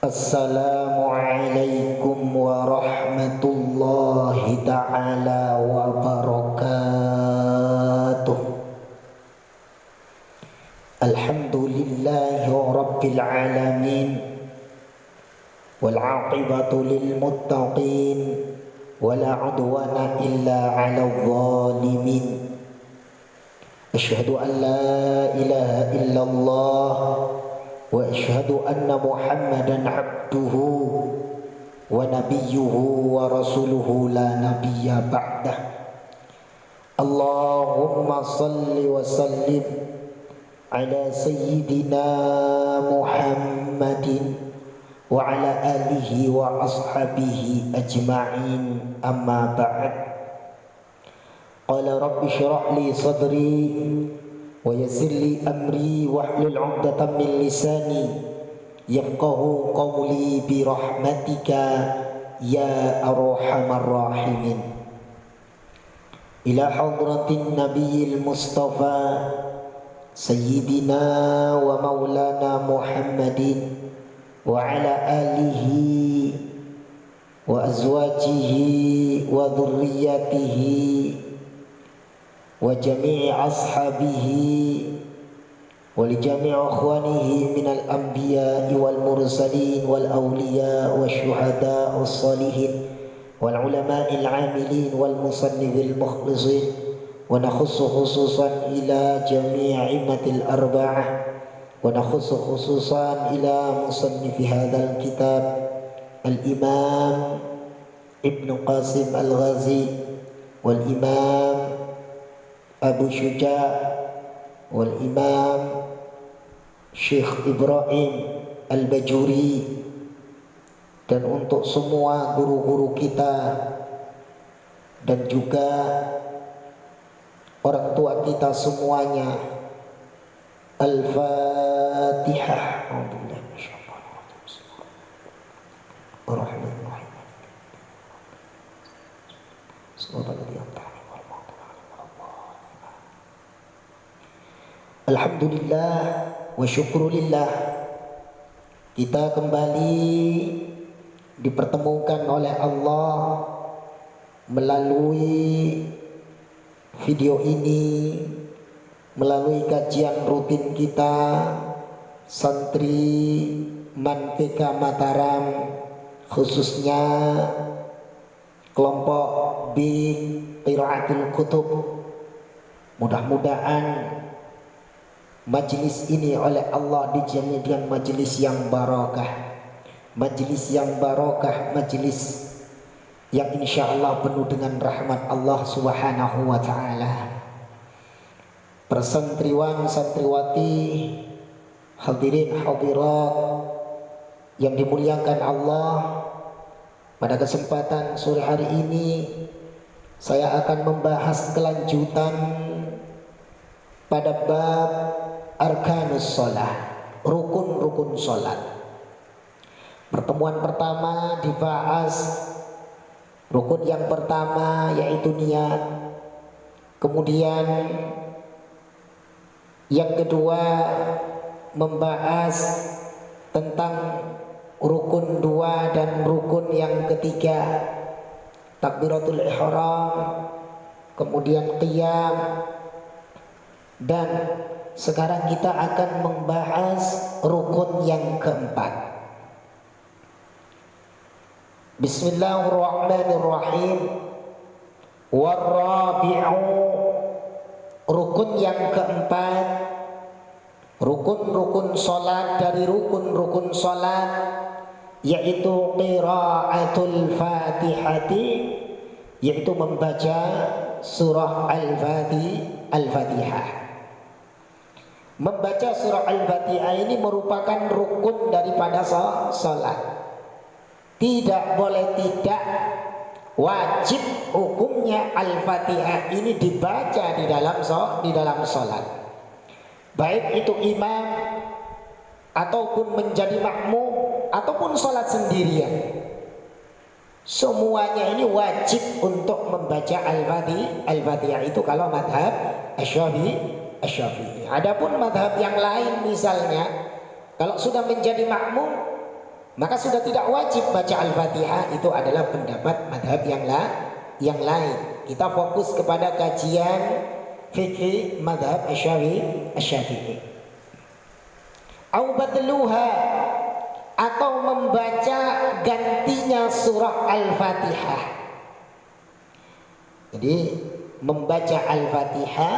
Assalamualaikum warahmatullahi ta'ala wabarakatuh. Alhamdulillahi rabbil alamin, wal aqibatu lil muttaqin, wala udwana illa 'alal zalimin. Asyhadu an la ilaha illallah wa asyhadu anna Muhammadan abduhu wa nabiyyuhu wa rasuluhu la nabiyya ba'dah. Allahumma salli wa sallim ala sayyidina Muhammadin wa ala alihi wa ashabihi ajma'in, amma ba'd. Qala rabbi shrah li sadri wa yassir li amri wahlul 'uqdatam min lisani yafqahu qawli bi rahmatika ya arhamar rahimin. Ila hadratin nabiyil mustafa sayyidina wa maulana Muhammadin wa ala alihi wa azwajihi wa dhurriyyatihi wa jami'i ashabihi wa li jami'i akhwanihi minal anbiya'i wal mursalin wal awliya wa syuhada was salihin wal ulama'il amilin wal musannifil mukhlisin. Wa nakhussu khususan ila jami'i immatil arba'ah, wa nakhussu khususan ila musannifi hadzal kitab al-imam Ibn Qasim al-Ghazi wal imam Abu Syuja' wal Imam Syekh Ibrahim Al-Bajuri, dan untuk semua guru-guru kita dan juga orang tua kita semuanya. Al-Fatihah. Alhamdulillah wa syukrulillah, kita kembali dipertemukan oleh Allah melalui video ini, melalui kajian rutin kita santri Mantika Mataram, khususnya kelompok B Qiraatul Kutub. Mudah-mudahan majlis ini oleh Allah dijadikan majlis yang barakah, majlis yang barakah, majlis yang insya Allah penuh dengan rahmat Allah subhanahu wa ta'ala. Persantriwan santriwati, hadirin hadirat yang dimuliakan Allah, pada kesempatan sore hari ini saya akan membahas kelanjutan pada bab arkanus sholat, rukun-rukun sholat. Pertemuan pertama dibahas rukun yang pertama yaitu niat. Kemudian yang kedua membahas tentang rukun dua dan rukun yang ketiga, takbiratul ihram, kemudian qiyam, dan sekarang kita akan membahas rukun yang keempat. Bismillahirrahmanirrahim. Warrabi'u, rukun yang keempat, rukun-rukun salat dari rukun-rukun salat, yaitu qiraatul Fatihati, yaitu membaca surah Al-Fatihah. Membaca surah Al-Fatihah ini merupakan rukun daripada salat. Tidak boleh tidak, wajib hukumnya Al-Fatihah ini dibaca di dalam salat. Baik itu imam ataupun menjadi makmum ataupun salat sendirian. Semuanya ini wajib untuk membaca Al-Fatihah itu kalau madhab Asy-Syafi'i. Adapun madhab yang lain misalnya, kalau sudah menjadi makmum maka sudah tidak wajib baca Al-Fatihah. Itu adalah pendapat madhab yang lain. Kita fokus kepada kajian fikih madhab Asy-Syafi'i. Au badluha, atau membaca gantinya surah Al-Fatihah. Jadi membaca Al-Fatihah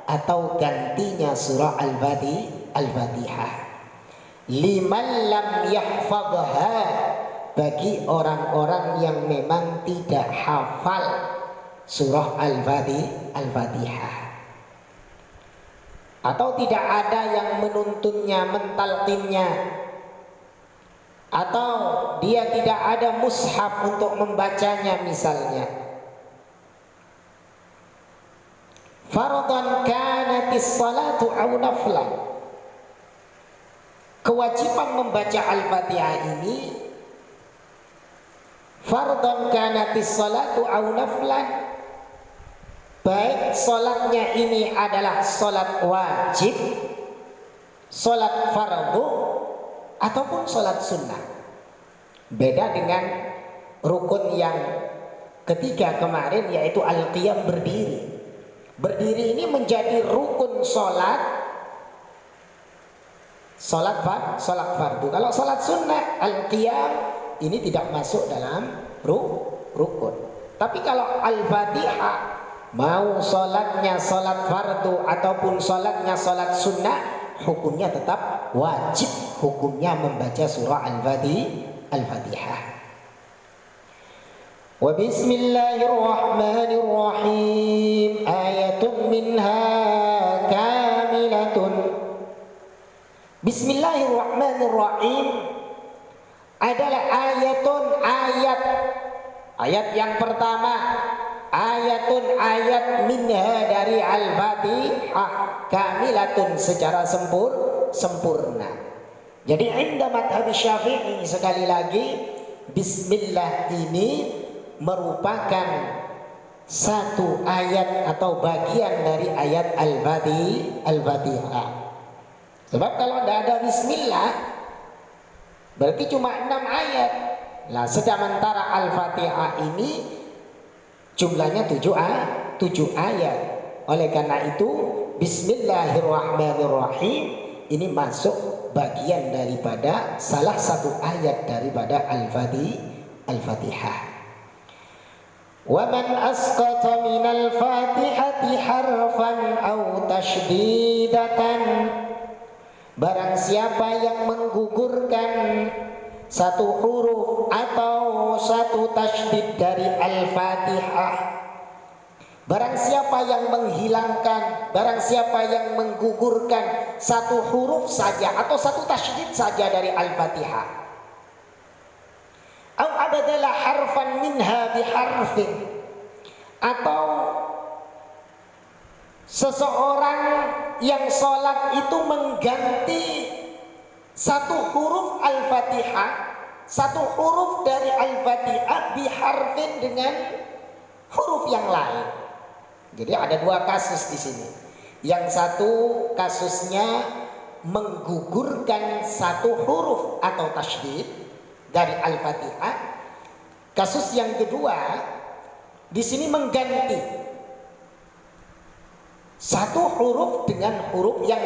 atau gantinya surah Al-Fatihah. Liman lam yahfadha, bagi orang-orang yang memang tidak hafal surah Al-Fatihah, atau tidak ada yang menuntunnya, mentalqinnya, atau dia tidak ada mushaf untuk membacanya misalnya. Fardhan kanatis salatu aw naflan, kewajiban membaca Al-Fatihah ini fardhan kanatis salatu aw naflan, baik salatnya ini adalah salat wajib, salat fardu, ataupun salat sunnah. Beda dengan rukun yang ketiga kemarin, yaitu al-qiyam, berdiri. Berdiri ini menjadi rukun salat fardu. Kalau salat sunnah al-qiyam ini tidak masuk dalam rukun. Tapi kalau Al-Fatihah, mau salatnya salat fardu ataupun salatnya salat sunnah, hukumnya tetap wajib, hukumnya membaca surah Al-Fatihah. Wa bismillahirrahmanirrahim, ayatun minha kamilatun. Bismillahirrahmanirrahim adalah ayat yang pertama, ayatun, ayat minha, dari Al-Fatihah, kamilatun, secara sempurna. Jadi inda madhab Syafi'i, sekali lagi, bismillah ini merupakan satu ayat atau bagian dari ayat Al-Fatihah. Sebab kalau tidak ada bismillah berarti cuma 6 ayat. Nah, sementara Al-Fatihah ini jumlahnya 7 ayat. Oleh karena itu bismillahirrahmanirrahim ini masuk bagian daripada salah satu ayat daripada Al-Fatihah. Wa man asqata minal Fatihati harfan aw tasydidatan, barang siapa yang menggugurkan satu huruf atau satu tasydid dari Al-Fatihah, barang siapa yang menghilangkan, barang siapa yang menggugurkan satu huruf saja atau satu tasydid saja dari Al-Fatihah, au abadala harfan minha biharfin, atau seseorang yang sholat itu mengganti satu huruf Al-Fatihah, satu huruf dari Al-Fatihah biharfin, dengan huruf yang lain. Jadi ada 2 kasus di sini. Yang satu kasusnya menggugurkan satu huruf atau tasydid dari Al-Fatihah. Kasus yang kedua di sini mengganti satu huruf dengan huruf yang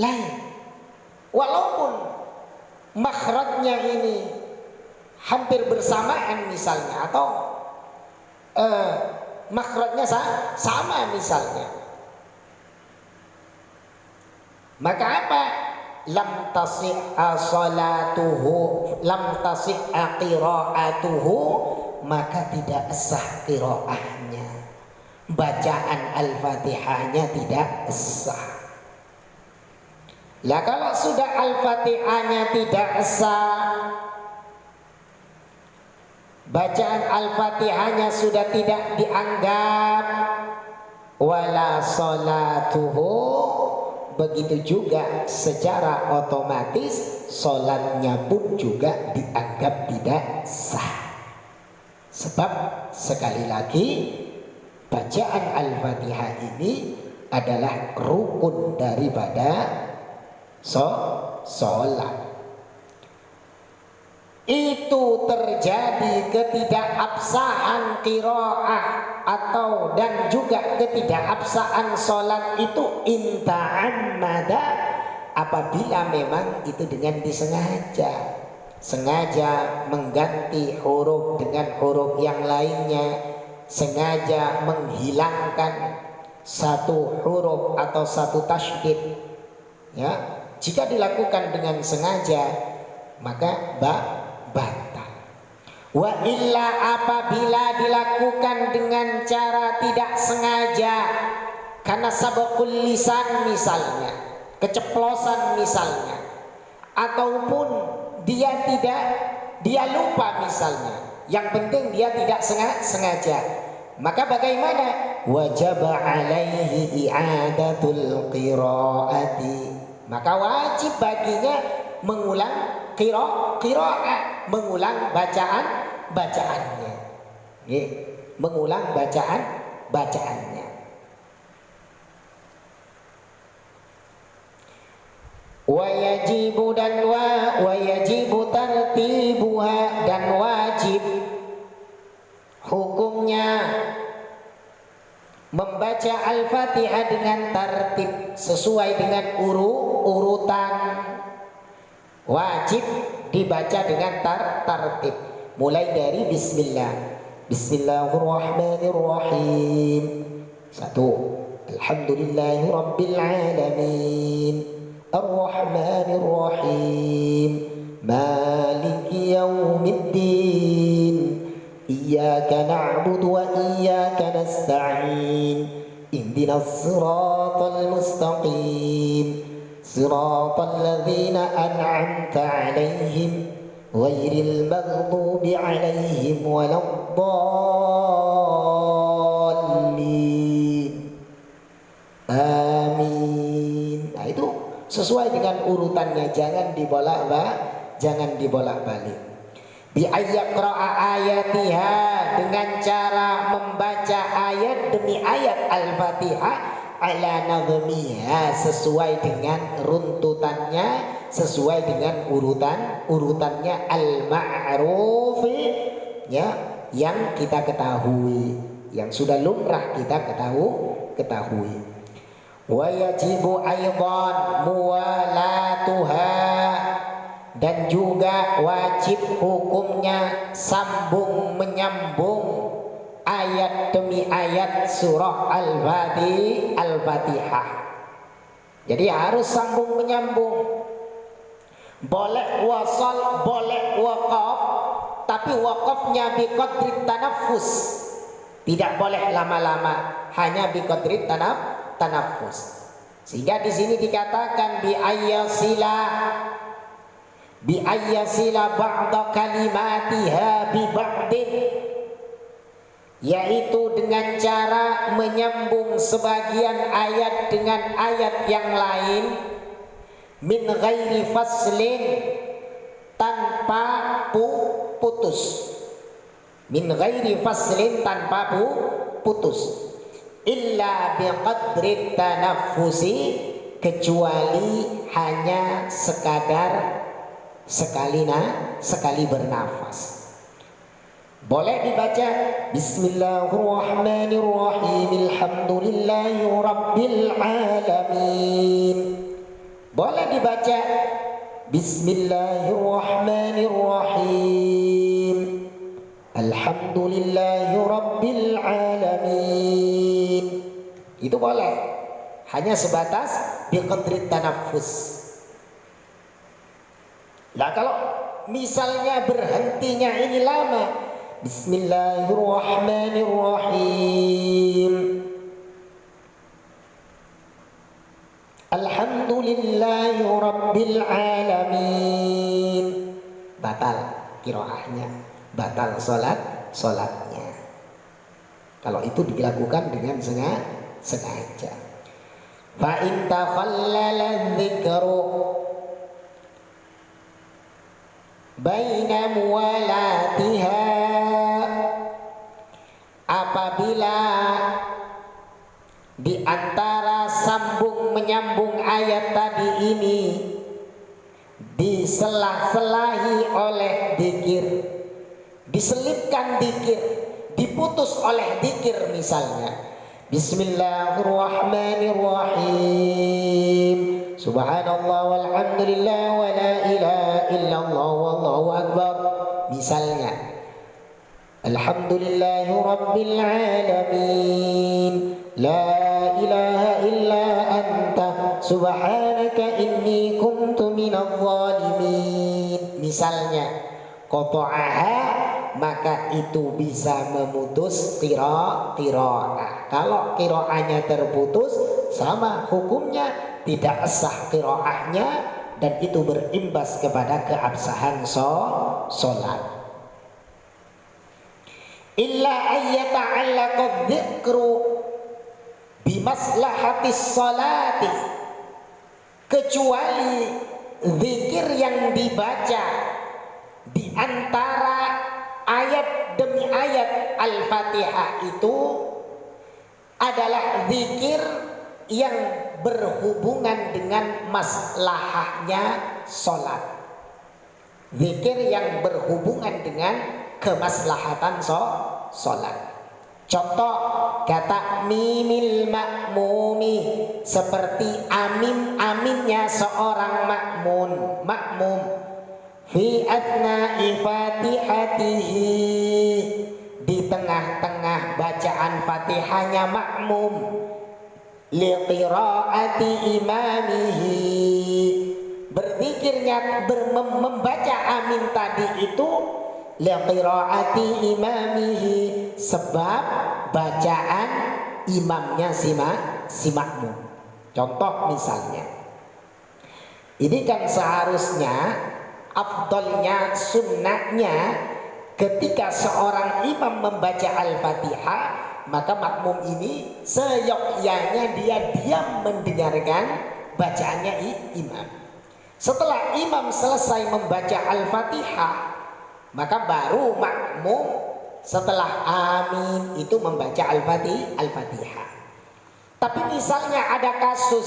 lain, walaupun makhrajnya ini hampir bersamaan misalnya, atau makhrajnya sama misalnya. Maka apa? Lam tasihha salatuhu, lam tasihha qiraatuhu, maka tidak sah qiraahnya, bacaan Al-Fatihahnya tidak sah. Lah kalau sudah Al-Fatihahnya tidak sah, bacaan Al-Fatihahnya sudah tidak dianggap, wala salatuhu, begitu juga secara otomatis sholatnya pun juga dianggap tidak sah. Sebab sekali lagi bacaan Al-Fatihah ini adalah rukun daripada sholat. itu terjadi ketidakabsahan qiraah atau dan juga ketidakabsahan sholat itu inta'ammada, apabila memang itu dengan disengaja, sengaja mengganti huruf dengan huruf yang lainnya, sengaja menghilangkan satu huruf atau satu tasydid, ya, jika dilakukan dengan sengaja maka batal. Wa illa, apabila dilakukan dengan cara tidak sengaja, karena sabaqul lisan misalnya, keceplosan misalnya, ataupun dia lupa misalnya, yang penting dia tidak sengaja, maka bagaimana? Wajib alaihi i'adatul qiraati, maka wajib baginya mengulang qiraah, mengulang bacaannya, mengulang bacaannya. Wa yajibu tartibuha, dan wajib hukumnya membaca Al-Fatihah dengan tertib, sesuai dengan urutan. Wajib dibaca dengan tertib, mulai dari bismillah, bismillahirrahmanirrahim, 1, alhamdulillahi rabbil alamin, arrahmanirrahim, maliki yaumiddin, iyyaka na'budu wa iyyaka nasta'in, ihdinas siratal mustaqim, siratal ladzina an'amta 'alaihim ghairil maghdubi 'alaihim waladdallin. Amin. Nah, itu sesuai dengan urutannya, jangan dibolak-balik. Bi ayyaqra'a ayatiha, dengan cara membaca ayat demi ayat Al-Fatihah, ala nadhmiha, sesuai dengan runtutannya, sesuai dengan urutannya al-ma'rufi, ya, yang kita ketahui, yang sudah lumrah kita ketahui. Wa yajibu aidan muwalatuha, dan juga wajib hukumnya sambung menyambung ayat demi ayat surah Al-Fatihah. Jadi harus sambung menyambung. Boleh wasal, boleh waqaf, tapi waqafnya biqadri tanaffus. Tidak boleh lama-lama, hanya biqadri tanaffus. Sehingga di sini dikatakan bi ayyasila ba'da kalimatiha bi ba'din, yaitu dengan cara menyambung sebagian ayat dengan ayat yang lain, min ghairi faslin, tanpa putus, min ghairi faslin, tanpa putus, illa biqadri tanaffusi, kecuali hanya sekadar sekali bernafas. Boleh dibaca bismillahirrahmanirrahim, alhamdulillahi rabbil alamin. Boleh dibaca bismillahirrahmanirrahim, alhamdulillahi rabbil alamin. Itu boleh, hanya sebatas biqadri tanaffus. Nah, kalau misalnya berhentinya ini lama, bismillahirrahmanirrahim, alhamdulillahi rabbil alamin, batal qiraahnya, batal sholatnya. Kalau itu dilakukan dengan sengaja. Fa in takhallala dzikru baina muwalatiha, apabila di antara sambung menyambung ayat tadi ini di disela-selahi oleh dikir, diselipkan dikir, diputus oleh dikir. Misalnya Bismillahirrahmanirrahim, Subhanallah walhamdulillah wa la ilaha illallah wallahu akbar. Misalnya Alhamdulillahi rabbil alamin, la ilaha illa anta subhanaka inni kuntu minadh dhalimin. Misalnya qata'aha, maka itu bisa memutus qira'ah. Kalau qira'ahnya terputus, sama hukumnya, tidak sah qira'ahnya, dan itu berimbas kepada keabsahan sholat. Illa ayyata'allaqa dzikru bimaslahatis sholati, kecuali zikir yang dibaca di antara ayat demi ayat Al-Fatihah itu adalah zikir yang berhubungan dengan maslahahnya sholat, zikir yang berhubungan dengan kemaslahatan sholat. Contoh kata mimil makmumi, seperti amin-aminnya seorang makmum fi atna'i fatihatihi, di tengah-tengah bacaan Fatihahnya makmum, li qiraati imamihi, berzikirnya membaca amin tadi itu li qiraati imamihi, sebab bacaan imamnya si makmum. Contoh misalnya, ini kan seharusnya afdolnya, sunnahnya, ketika seorang imam membaca Al-Fatihah, maka makmum ini seyogyanya dia diam mendengarkan bacaannya imam. Setelah imam selesai membaca Al-Fatihah, maka baru makmum setelah amin itu membaca Al-Fatihah. Tapi misalnya ada kasus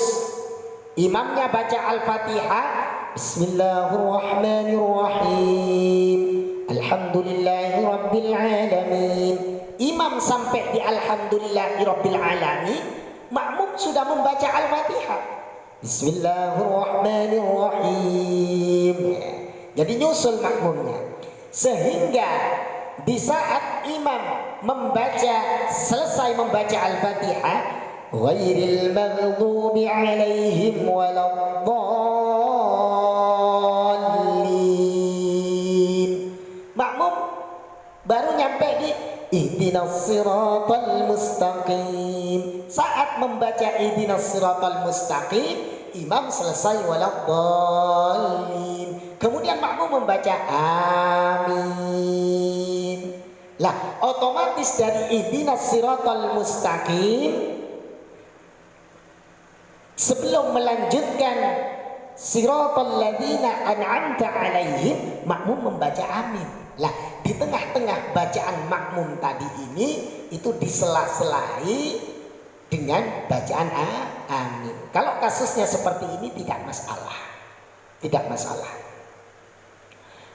imamnya baca Al-Fatihah, Bismillahirrahmanirrahim, Alhamdulillahi rabbil alamin. Imam sampai di Alhamdulillahi rabbil alamin, makmum sudah membaca Al-Fatihah, Bismillahirrahmanirrahim. Jadi nyusul makmumnya, sehingga di saat imam selesai membaca Al-Fatihah, ghairil maghdubi alaihim waladdallin, makmum baru nyampe di ihdinas siratal mustaqim. Saat membaca ihdinas siratal mustaqim, imam selesai waladdallin, kemudian makmum membaca amin. Lah, otomatis dari ihdinas siratal mustaqim, sebelum melanjutkan siratal ladzina an'amta alaihim, makmum membaca amin. Lah, di tengah-tengah bacaan makmum tadi ini itu disela-selahi dengan bacaan amin. Kalau kasusnya seperti ini tidak masalah. Tidak masalah.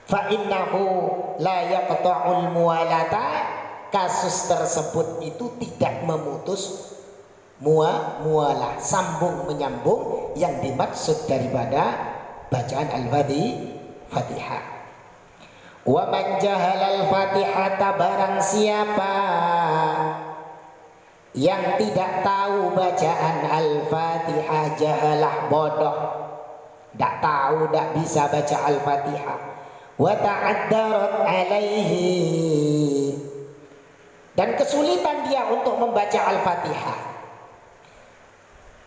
Fa innahu la yaqta'ul muwalata, kasus tersebut itu tidak memutus mualah, sambung menyambung yang dimaksud daripada bacaan Al-Fatihah. Wa man jahalal Fatihata, barang siapa yang tidak tahu bacaan Al-Fatihah, jahalah bodoh, tidak tahu, tidak bisa baca Al-Fatihah, wa ta'addarat alaihi, dan kesulitan dia untuk membaca Al-Fatihah.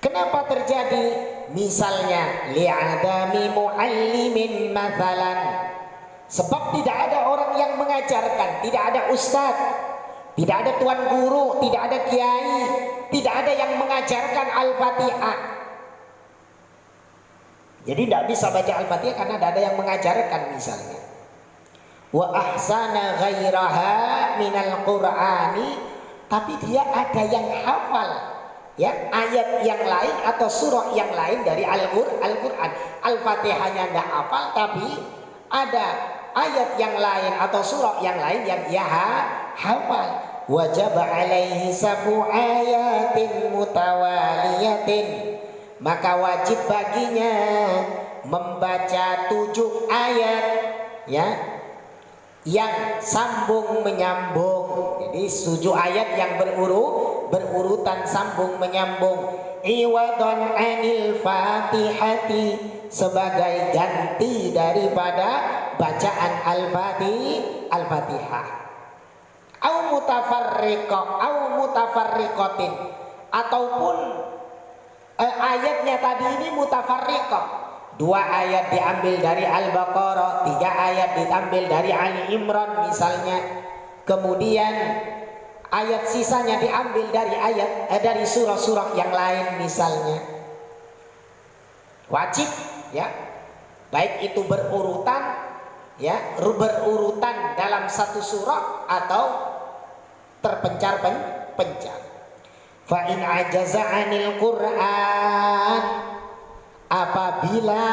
Kenapa terjadi? Misalnya li'adami muallimin mathalan, sebab tidak ada orang yang mengajarkan, tidak ada ustadz, tidak ada tuan guru, tidak ada kiai, tidak ada yang mengajarkan Al-Fatihah. Jadi tidak bisa baca Al-Fatihah karena tidak ada yang mengajarkan. Misalnya wa ahsana ghairaha minal qur'ani, tapi dia ada yang hafal ya ayat yang lain atau surah yang lain dari Al-Quran. Al-Fatihahnya nggak hafal, tapi ada ayat yang lain atau surah yang lain yang dia hafal. Wajib alaihi sab'u ayatin mutawaliyatin, maka wajib baginya membaca 7 ayat ya yang sambung menyambung. Jadi 7 ayat yang berurutan sambung menyambung. Iwadon anil fatihati, sebagai ganti daripada bacaan Al-Fatihah. Au mutafarriqatin, ataupun ayatnya tadi ini mutafarriqah. 2 ayat diambil dari Al-Baqarah, 3 ayat diambil dari Ali Imran misalnya. Kemudian ayat sisanya diambil dari dari surah-surah yang lain misalnya. Wajib ya, baik itu berurutan ya, berurutan dalam satu surah atau terpencar-pencar. Fa in ajaza 'anil Qur'an, apabila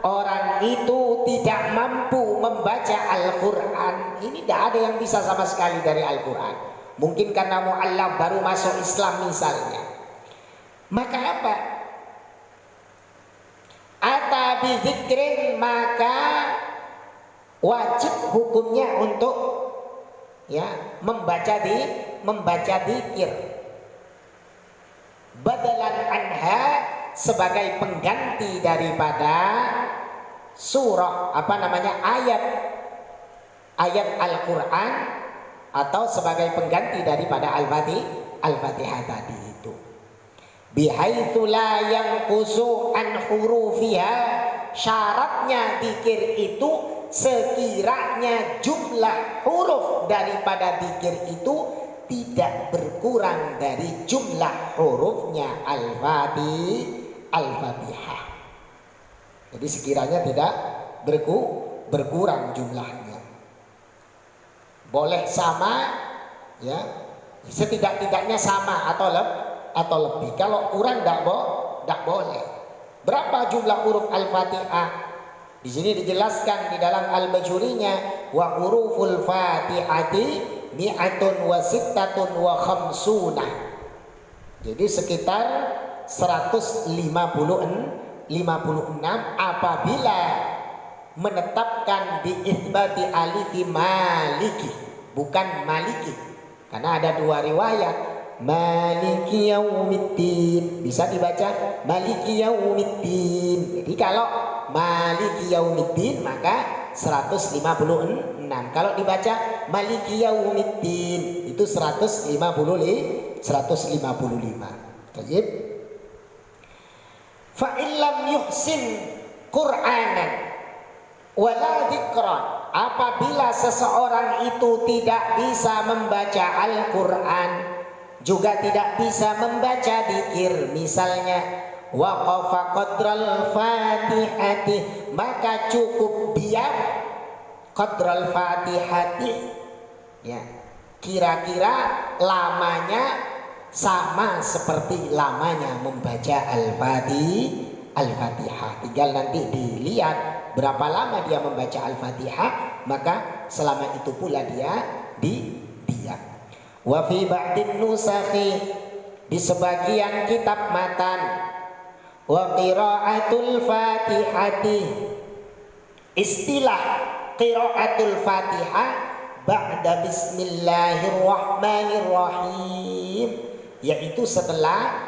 orang itu tidak mampu membaca Al-Quran, ini tidak ada yang bisa sama sekali dari Al-Quran, mungkin karena mu'allaf baru masuk Islam misalnya, maka apa? Ata bidzikrin, maka wajib hukumnya untuk ya membaca dzikir badalan anha, sebagai pengganti daripada surah ayat Al-Quran, atau sebagai pengganti daripada Al-Fatihah tadi itu. Bihaitsu la yanqusu an hurufiha, syaratnya dzikir itu sekiranya jumlah huruf daripada dzikir itu tidak berkurang dari jumlah hurufnya Al-Fatihah. Jadi sekiranya tidak berkurang jumlahnya, boleh sama ya, setidak-tidaknya sama atau lebih. Kalau kurang tidak boleh. Berapa jumlah huruf Al-Fatihah? Di sini dijelaskan di dalam Al-Bajurinya, wa huruful Fatihati mi'atun wa sittatun wa khamsuna. Jadi sekitar 156 apabila menetapkan bi itsbati alifi maliki, bukan maliki, karena ada 2 riwayat. Maliki yaumiddin bisa dibaca maliki yaumiddin. Jadi kalau maliki yaumiddin maka 156. Kalau dibaca maliki yaumiddin itu 155. Baik. Fa illam yuhsin Qur'anan wala dzikran, apabila seseorang itu tidak bisa membaca Al-Quran, juga tidak bisa membaca dzikir misalnya, waqafa qadral fatihati, maka cukup diam qadral fatihati ya, kira-kira lamanya sama seperti lamanya membaca Al-Fatihah. Tinggal nanti dilihat berapa lama dia membaca Al-Fatihah, maka selama itu pula dia diam. Wa fi ba'din nusakhi, di sebagian kitab matan, wa qiraatul fatihati, istilah qiraatul fatihah ba'da bismillahirrahmanirrahim, yaitu setelah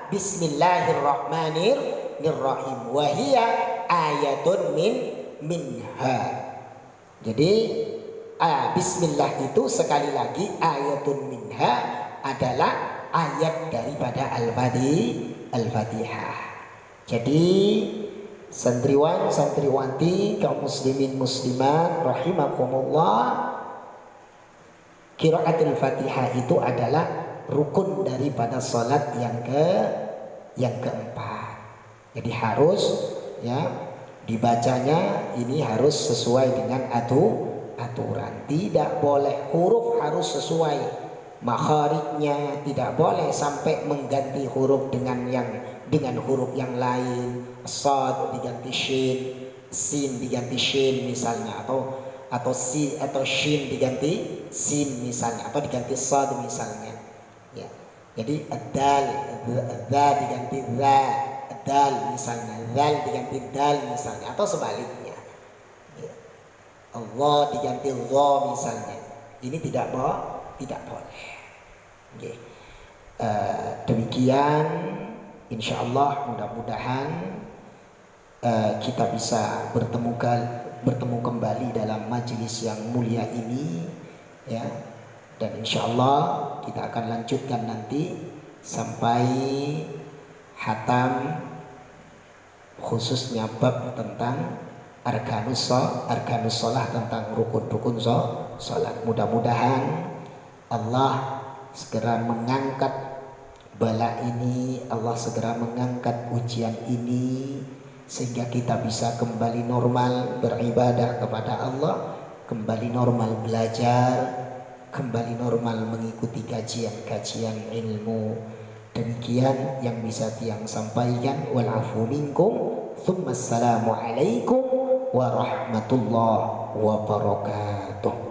bismillahirrahmanirrahim, wa hiya ayatun minha. Jadi bismillah itu sekali lagi ayatun minha adalah ayat daripada Al-Fatihah. Jadi santriwan santriwati kaum muslimin muslimat rahimakumullah, qiraatul Fatihah itu adalah rukun daripada salat yang keempat. Jadi harus ya dibacanya ini harus sesuai dengan aturan. Tidak boleh huruf harus sesuai makharijnya tidak boleh sampai mengganti huruf dengan huruf yang lain. Shad diganti shin, sin diganti shin misalnya, atau si atau shin diganti sin misalnya, atau diganti shad misalnya. Ya. Jadi dal diganti dal misalnya, dal diganti dal misalnya, atau sebaliknya. Ya. Allah diganti dha misalnya. Ini tidak boleh. Okay. Demikian, insya Allah mudah-mudahan kita bisa bertemu kembali dalam majelis yang mulia ini, ya. Dan insya Allah kita akan lanjutkan nanti sampai hatam, khususnya bab tentang arkanus shalah, tentang rukun-rukun salat. Mudah-mudahan Allah segera mengangkat bala ini, Allah segera mengangkat ujian ini, sehingga kita bisa kembali normal beribadah kepada Allah, kembali normal belajar, kembali normal mengikuti kajian-kajian ilmu. Demikian yang bisa Tiang sampaikan. Wal afu minkum. Tsumma assalamu alaikum warahmatullahi wabarakatuh.